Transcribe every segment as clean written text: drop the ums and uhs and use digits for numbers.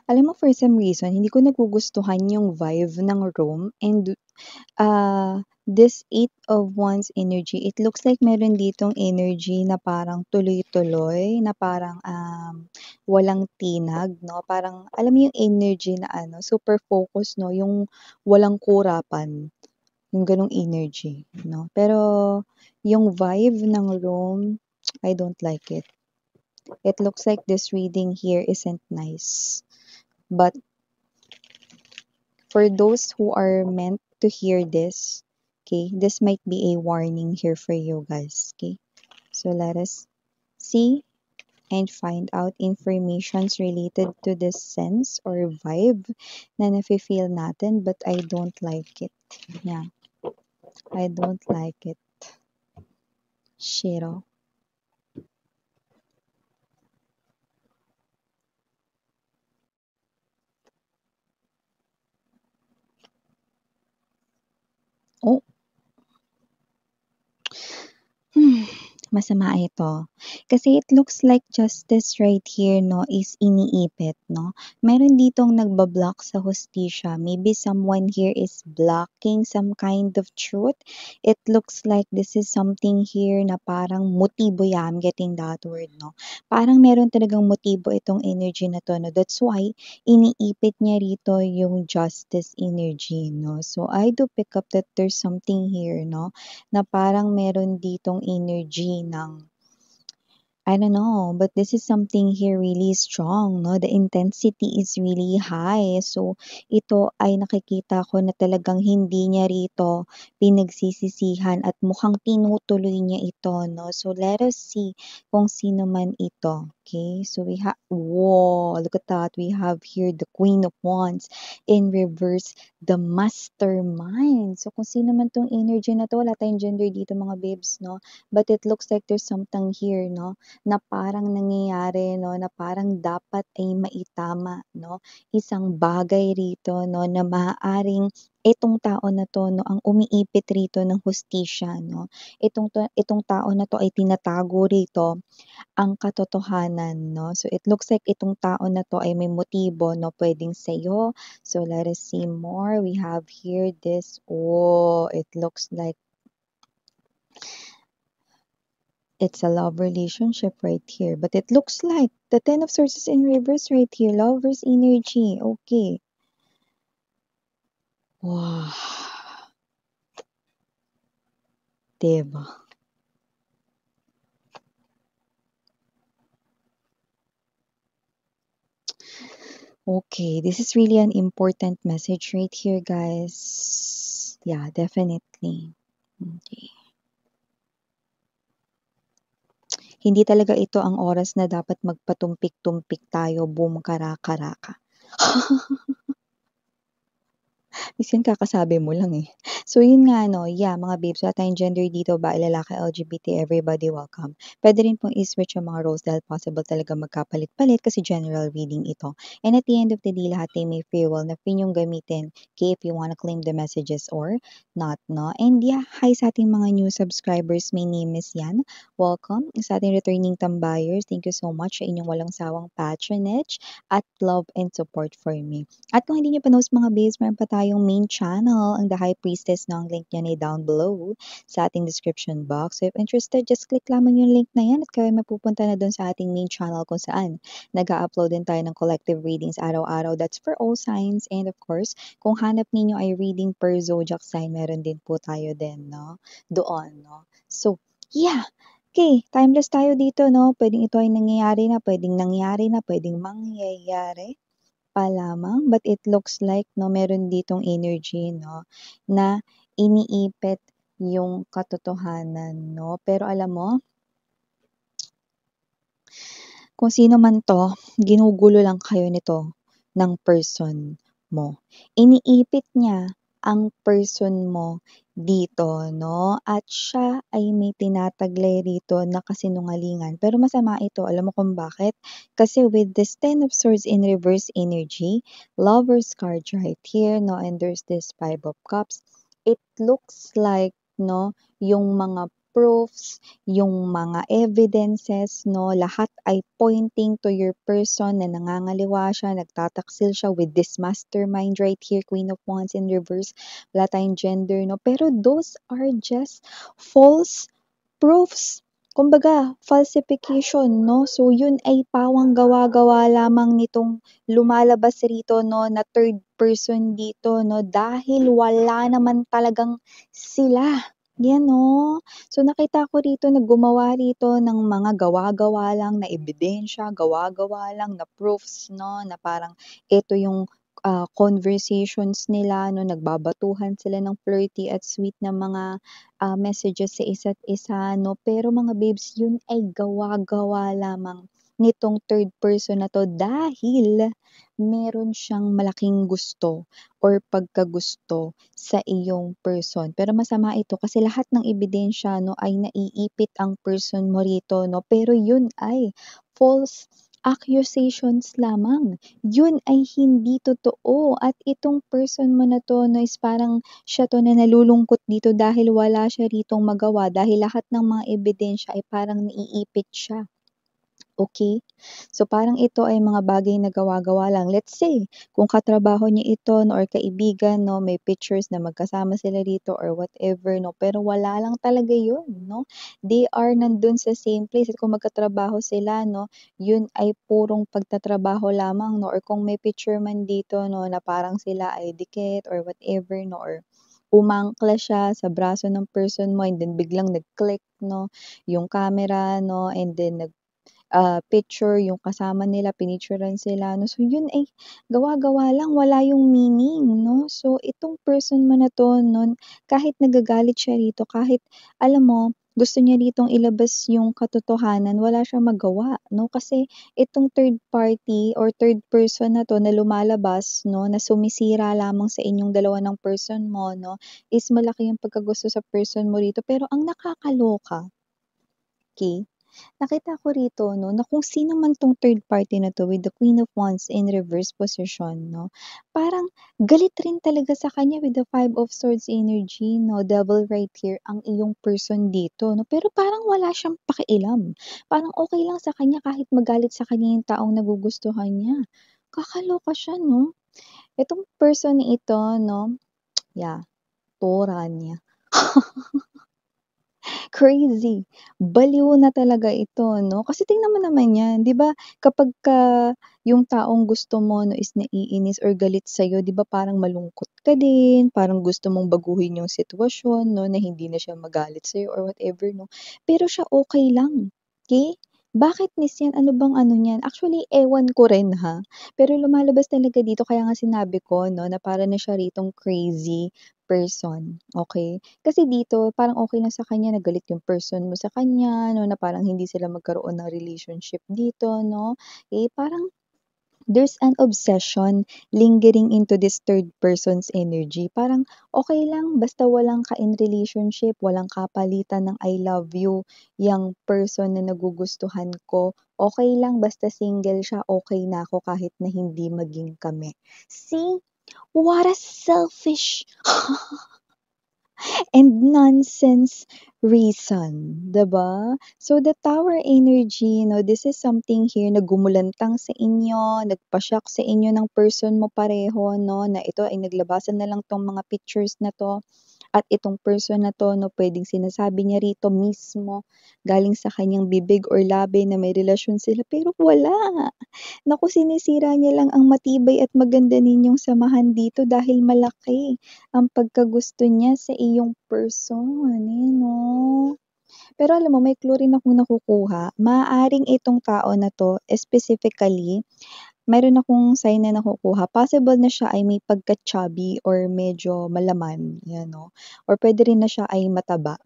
Alam mo for some reason hindi ko nagugustuhan yung vibe ng room and, this Eight of Wands energy, it looks like meron ditong energy na parang tuloy-tuloy, na parang, walang tinag 'no, parang alam mo yung energy na ano, super focus 'no, yung walang kurapan, yung gano'ng energy 'no. Pero yung vibe ng room, I don't like it. It looks like this reading here isn't nice. But for those who are meant to hear this, okay, this might be a warning here for you guys, okay? So let us see and find out informations related to this sense or vibe na nafe-feel natin, but I don't like it. Yeah, I don't like it. Shiro. Oh, Hmm, masama ito. Kasi it looks like justice right here 'no, is iniipit 'no. Meron ditong nagbablock sa hustisya. Maybe someone here is blocking some kind of truth. It looks like this is something here na parang motibo, yeah, I'm getting that word 'no. Parang meron talagang motibo itong energy na 'to 'no. That's why iniipit niya rito yung justice energy 'no. So I do pick up that there's something here 'no, na parang meron ditong energy ng I don't know, but this is something here really strong, no? The intensity is really high. So, ito ay nakikita ko na talagang hindi niya rito pinagsisisihan at mukhang tinutuloy niya ito, no? So, let us see kung sino man ito. Okay, so we have, whoa, look at that. We have here the Queen of Wands in reverse, the Mastermind. So, kung sino man tong energy na to, wala tayong gender dito mga babes, no? But it looks like there's something here, no? Na parang nangyayari 'no, na parang dapat ay maitama 'no, isang bagay rito 'no, na maaaring itong tao na 'to 'no, ang umiipit rito ng hustisya 'no. Itong tao na 'to ay tinatago rito ang katotohanan 'no. So, it looks like itong tao na 'to ay may motibo 'no, puwedeng sa'yo. So, let us see more. We have here this, oh, it looks like it's a love relationship right here, but it looks like the Ten of Swords is in reverse right here. Lover's energy. Okay. Wow. Diba? Okay, this is really an important message right here, guys. Yeah, definitely. Okay. Hindi talaga ito ang oras na dapat magpatumpik-tumpik tayo, boom, kara-karaka. Minsan kakasabi mo lang, eh. So, yun nga 'no, yeah, mga babes, wala tayong gender dito, babae, lalaki, LGBT, everybody welcome. Puwede rin pong i-switch yung mga roles dahil possible talaga magkapalit-palit kasi general reading ito. And at the end of the day, lahat ay may free will na free niyong gamitin, okay, if you wanna claim the messages or not 'no. And yeah, hi sa ating mga new subscribers, my name is Yan. Welcome. Sa ating returning tambayers, thank you so much sa inyong walang sawang patronage at love and support for me. At kung hindi niyo pa knows mga babes, meron pa tayong main channel, ang The High Priestess, no? Ang link niyan ay down below sa ating description box. So if interested, just click lamang yung link na yan at kayo mapupunta na dun sa ating main channel kung saan nag-upload din tayo ng collective readings araw-araw. That's for all signs. And of course, kung hanap ninyo ay reading per zodiac sign, meron din po tayo din, no? Doon, no? So, yeah. Okay, timeless tayo dito, no? Pwedeng ito ay nangyayari na, pwedeng nangyari na, pwedeng mangyayari pa lamang, but it looks like 'no, meron ditong energy 'no, na iniipit yung katotohanan 'no. Pero alam mo, kung sino man 'to, ginugulo lang kayo nito ng person mo. Iniipit niya ang person mo dito 'no, at siya ay may tinataglay rito na kasinungalingan. Pero masama ito, alam mo kung bakit? Kasi with this Ten of Swords in reverse energy, Lover's card right here 'no, and there's this Five of Cups. It looks like 'no, yung mga proofs, yung mga evidences 'no, lahat ay pointing to your person na nangangaliwa siya, nagtataksil siya with this mastermind right here, Queen of Wands in reverse, wala tayong gender 'no, pero those are just false proofs. Kumbaga falsification 'no, so yun ay pawang gawa-gawa lamang nitong lumalabas rito 'no, na third person dito 'no, dahil wala naman talagang sila, 'yan 'no. So nakita ko rito na gumawa rito ng mga gawa-gawa lang na ebidensya, gawa-gawa lang na proofs 'no, na parang ito yung, conversations nila 'no, nagbabatuhan sila ng flirty at sweet na mga messages sa isa't isa 'no, pero mga babes yun ay gawa-gawa lamang nitong third person na 'to dahil meron siyang malaking gusto or pagkagusto sa iyong person. Pero masama ito kasi lahat ng ebidensya 'no ay naiipit ang person mo rito 'no, pero yun ay false accusations lamang. Yun ay hindi totoo at itong person mo na 'to 'no is parang siya 'to na nalulungkot dito dahil wala siya ritong magawa dahil lahat ng mga ebidensya ay parang naiipit siya. Okay. So, parang ito ay mga bagay na gawa-gawa lang. Let's say, kung katrabaho niya ito 'no or kaibigan 'no, may pictures na magkasama sila dito or whatever 'no, pero wala lang talaga 'yun 'no. They are nandun sa same place at kung magkatrabaho sila 'no, 'yun ay purong pagtatrabaho lamang 'no or kung may picture man dito 'no na parang sila ay dikit or whatever 'no or umangkla siya sa braso ng person mo and then biglang nag-click 'no, yung camera 'no and then picture yung kasama nila, pinicturan sila 'no. So yun ay gawa-gawa lang, wala yung meaning 'no. So itong person mo na 'to 'no, kahit nagagalit siya rito, kahit alam mo, gusto niya ritong ilabas yung katotohanan, wala siyang magawa 'no. Kasi itong third party or third person na 'to na lumalabas 'no, na sumisira lamang sa inyong dalawa ng person mo 'no, is malaki yung pagkagusto sa person mo rito. Pero ang nakakaloka, okey, nakita ko rito 'no, na kung sino man 'tong third party na 'to with the Queen of Wands in reverse position 'no, parang galit rin talaga sa kanya with the Five of Swords energy 'no, Devil right here ang iyong person dito 'no, pero parang wala siyang pakialam. Parang okey lang sa kanya kahit magalit sa kanya yung taong nagugustuhan niya. Kakaloka siya 'no. Itong person na ito 'no, yeah, tora niya. Crazy, baliw na talaga ito 'no, kasi tingnan mo naman 'yan, 'di ba kapagka yung taong gusto mo 'no is naiinis or galit sa'yo 'di ba parang malungkot ka din, parang gusto mong baguhin yung sitwasyon 'no, na hindi na siya magalit sa'yo or whatever 'no, pero siya okey lang, okey. Bakit miss 'yan, ano bang ano niyan? Actually ewan ko rin ha, pero lumalabas talaga dito kaya nga sinabi ko 'no, na para na siya ritong crazy person, okey. Kasi dito parang okey lang sa kanya na galit yung person mo sa kanya 'no, na parang hindi sila magkaroon ng relationship dito 'no. Eh, parang there's an obsession lingering into this third person's energy. Parang okey lang basta walang ka-in relationship, walang kapalitan ng I love you yang person na nagugustuhan ko. Okey lang basta single siya, okey na ako kahit na hindi maging kami. See, what a selfish and nonsense reason, 'di ba? So the tower energy 'no, this is something here na gumulantang sa inyo, nagpa-shock sa inyo ng person mo pareho 'no, na ito ay naglabasan na lang 'tong mga pictures na 'to at itong person na 'to 'no, puwedeng sinasabi niya rito mismo galing sa kanyang bibig or labi na may relasyon sila pero wala. Naku, sinisira niya lang ang matibay at maganda ninyong samahan dito dahil malaki ang pagkagusto niya sa iyong person, ayan 'no. Pero alam mo may clue rin akong nakukuha, maaaring itong tao na 'to specifically, mayroon akong sign na nakukuha, possible na siya ay may pagka-chubby or medyo malaman, 'yan 'no, or puwede rin na siya ay mataba,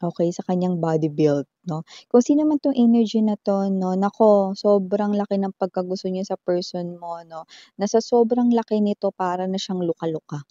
okey, sa kanyang body build 'no. Kung sino man 'tong energy na 'to 'no, naku sobrang laki ng pagkagusto niya sa person mo 'no, na sa sobrang laki nito para na siyang luka-luka.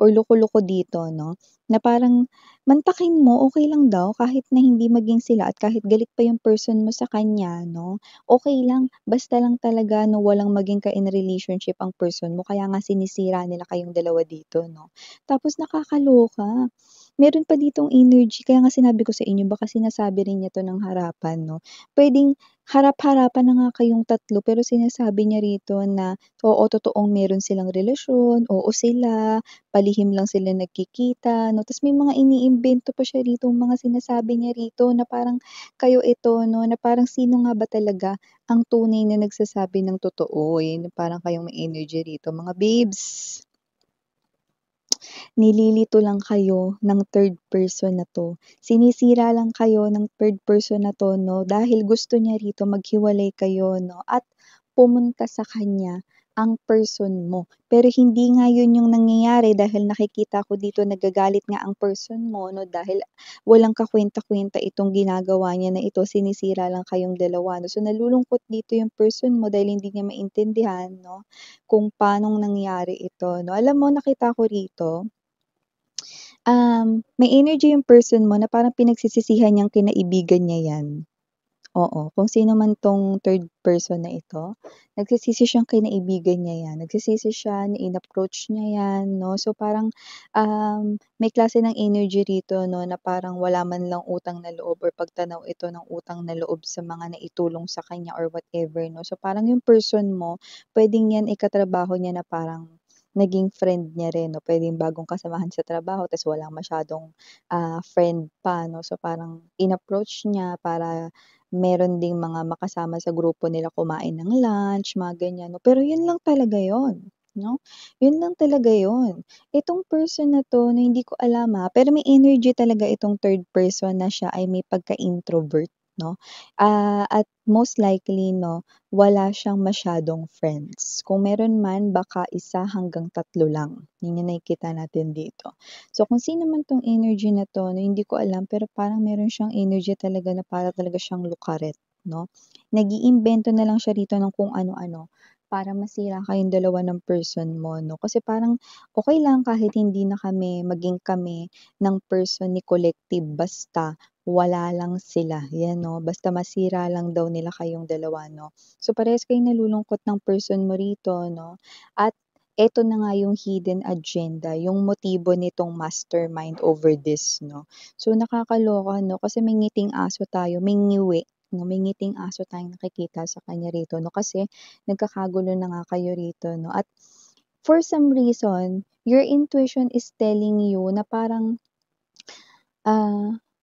Or loko-loko dito 'no, na parang mantakin mo okey lang daw kahit na hindi maging sila at kahit galit pa yung person mo sa kanya 'no, okey lang basta lang talaga 'no walang maging ka-in relationship ang person mo kaya nga sinisira nila kayong dalawa dito 'no. Tapos nakakaloka, meron pa ditong energy kaya nga sinabi ko sa inyo baka sinasabi rin niya 'to ng harapan 'no. Puwedeng harap-harapan na nga kayong tatlo pero sinasabi niya rito na, oo, totoong meron silang relasyon, oo sila, palihim lang sila nagkikita 'no, ta's may mga iniimbento pa siya ritong mga sinasabi niya rito na parang kayo ito 'no, na parang sino nga ba talaga ang tunay na nagsasabi ng totoo, eh, parang kayong may energy rito. Mga babes, nililito lang kayo ng third person na 'to. Sinisira lang kayo ng third person na 'to 'no, dahil gusto niya rito maghiwalay kayo 'no, at pumunta sa kanya ang person mo. Pero hindi nga yun yung nangyayari dahil nakikita ko dito nagagalit nga ang person mo 'no, dahil walang kakuwenta-kuwenta itong ginagawa niya na ito, sinisira lang kayong dalawa 'no. So, nalulungkot dito yung person mo dahil hindi niya maintindihan 'no, kung paanong nangyari ito 'no. Alam mo nakita ko rito, may energy yung person mo na parang pinagsisisihan niyang kinaibigan niya 'yan. Oo, kung sino man 'tong third person na ito, nagsisisi siyang kinaibigan niya 'yan. Nagsisisi siya na in-approach niya 'yan 'no. So parang, may klase ng energy rito 'no, na parang wala man lang utang na loob or pagtanaw ito ng utang na loob sa mga naitulong sa kanya or whatever 'no. So parang yung person mo, puwedeng 'yan ay katrabaho niya na parang naging friend niya rin 'no. Puwedeng bagong kasamahan sa trabaho ta's wala masyadong, friend pa 'no. So parang in-approach niya para meron ding mga makasama sa grupo nila kumain ng lunch, mga ganyan 'no. Pero yun lang talaga yun, 'no? Yun lang talaga yun. Itong person na 'to na hindi ko alam, pero may energy talaga itong third person na siya ay may pagka-introvert, 'no? At most likely 'no, wala siyang masyadong friends. Kung meron man baka 1 hanggang 3 lang, yun yung nakikita natin dito. So, kung sino man 'tong energy na 'to na hindi ko alam pero parang meron siyang energy talaga na para talaga siyang lukaret 'no. Nag-iimbento na lang siya rito ng kung ano-ano para masira kayong dalawa ng person mo 'no. Kasi parang okey lang kahit hindi na kami maging kami ng person ni collective basta wala lang sila, 'yan 'no. Basta masira lang daw nila kayong dalawa 'no. So, parehas kayong nalulungkot ng person mo rito 'no, at eto na nga yung hidden agenda, yung motibo nitong mastermind over this 'no. So, nakakaloka 'no, kasi may ngiting aso tayo, may ngiwi 'no, may ngiting aso tayong nakikita sa kanya rito 'no, kasi nagkakagulo na nga kayo rito 'no, at for some reason, your intuition is telling you na parang,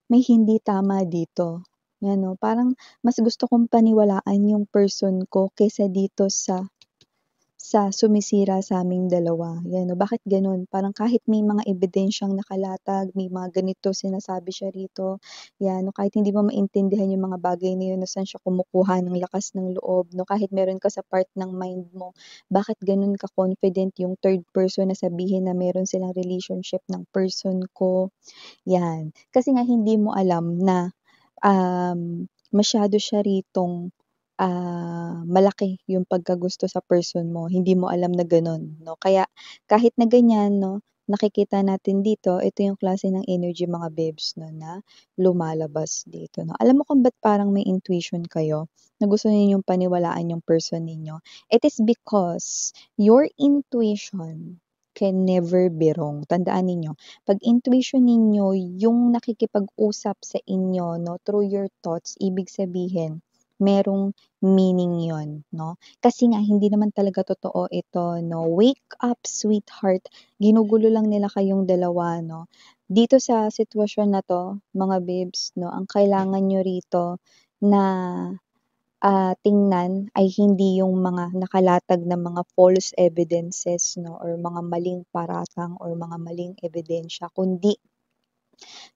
may hindi tama dito, 'yan 'no. Parang mas gusto kong paniwalaan yung person ko kaysa dito sa sumisira sa'ming dalawa, 'yan 'no. Bakit gano'n? Parang kahit may mga ebidensyang nakalatag, may mga ganito sinasabi siya rito, 'yan 'no, kahit hindi mo maintindihan yung mga bagay na yun na saan siya kumukuha ng lakas ng loob 'no, kahit meron ka sa part ng mind mo, bakit gano'n ka-confident yung third person na sabihin na meron silang relationship ng person ko, 'yan. Kasi nga hindi mo alam na masyado siya ritong, malaki yung pagkagusto sa person mo, hindi mo alam na gano'n 'no. Kaya kahit na ganyan 'no, nakikita natin dito, ito yung klase ng energy mga babes 'no, na lumalabas dito 'no. Alam mo kung ba't parang may intuition kayo na gusto ninyong paniwalaan yung person ninyo? It is because your intuition can never be wrong. Tandaan ninyo, 'pag intuition ninyo yung nakikipag-usap sa inyo 'no, through your thoughts, ibig sabihin merong meaning yon 'no. Kasi nga hindi naman talaga totoo ito 'no. Wake up sweetheart, ginugulo lang nila kayong dalawa 'no. Dito sa sitwasyon na 'to, mga babes 'no, ang kailangan niyo rito na, tingnan ay hindi yung mga nakalatag na mga false evidences 'no, or mga maling paratang or mga maling ebidensya, kundi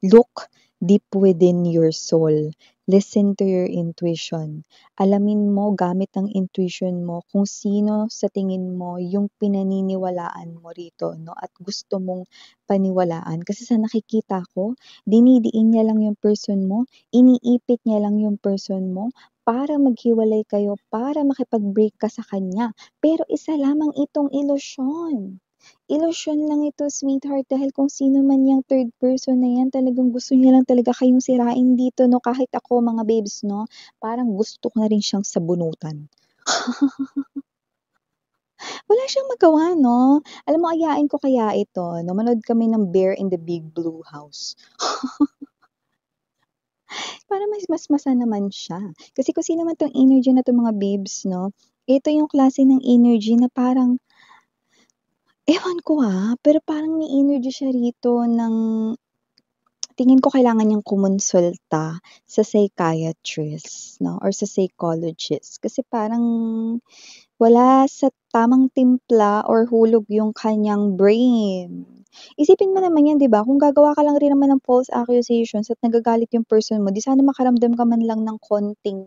look deep within your soul. Listen to your intuition. Alamin mo gamit ang intuition mo kung sino sa tingin mo yung pinaniniwalaan mo rito 'no, at gusto mong paniwalaan. Kasi sa nakikita ko, dinidiin niya lang yung person mo, iniipit niya lang yung person mo para maghiwalay kayo, para makipag-break ka sa kanya. Pero isa lamang itong ilusyon. Ilusyon lang ito sweetheart dahil kung sino man yang third person na yan talagang gusto niya lang talaga kayong sirain dito 'no, kahit ako mga babes 'no, parang gusto ko na rin siyang sabunutan. Wala siyang magawa 'no? Alam mo ayain ko kaya ito 'no, manood kami ng Bear in the Big Blue House. Para mas naman siya. Kasi kung sino man 'tong energy na 'to mga babes 'no, ito yung klase ng energy na parang ewan ko, pero parang may energy siya rito ng tingin ko kailangan niyang kumonsulta sa psychiatrist 'no or sa psychologist. Kasi parang wala sa tamang timpla or hulog yung kanyang brain. Isipin mo naman 'yan 'di ba, kung gagawa ka lang rin naman ng false accusations at nagagalit yung person mo, 'di sana makaramdam ka man lang ng konting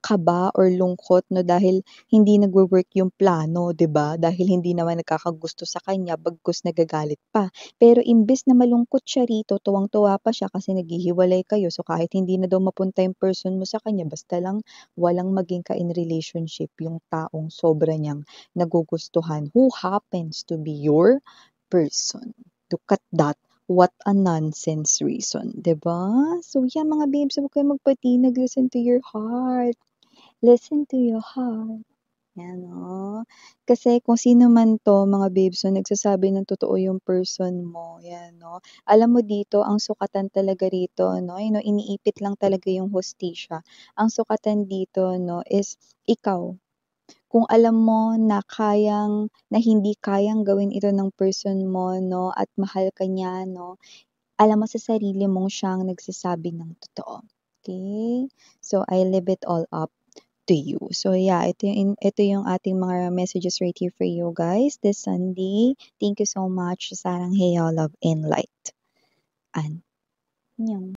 kaba or lungkot 'no, dahil hindi nagwo-work yung plano, 'di ba? Dahil hindi naman nagkakagusto sa kanya bagkus nagagalit pa. Pero imbes na malungkot siya rito, tuwang-tuwa pa siya kasi naghihiwalay kayo, so kahit hindi na daw mapunta yung person mo sa kanya basta lang walang maging ka-in relationship yung taong sobra niyang nagugustuhan who happens to be your person. Look at that. What a nonsense reason, 'di ba? So yeah, mga babes, huwag kayong magpatinag, listen to your heart. Listen to your heart. Yan, oh. Kasi kung sino man 'to, mga babes, 'no, nagsasabi ng totoo yung person mo, yan, 'no. Alam mo dito, ang sukatan talaga rito, 'no, iniipit lang talaga yung hustisya. Ang sukatan dito, 'no, is ikaw. Kung alam mo na hindi kayang gawin ito ng person mo 'no, at mahal ka niya 'no, alam mo sa sarili mong siyang nagsasabi ng totoo, okey? So, I leave it all up to you. So, yeah, ito yung ating mga messages right here for you guys this Sunday. Thank you so much. Sarang Heyo, love and light. Annyeong.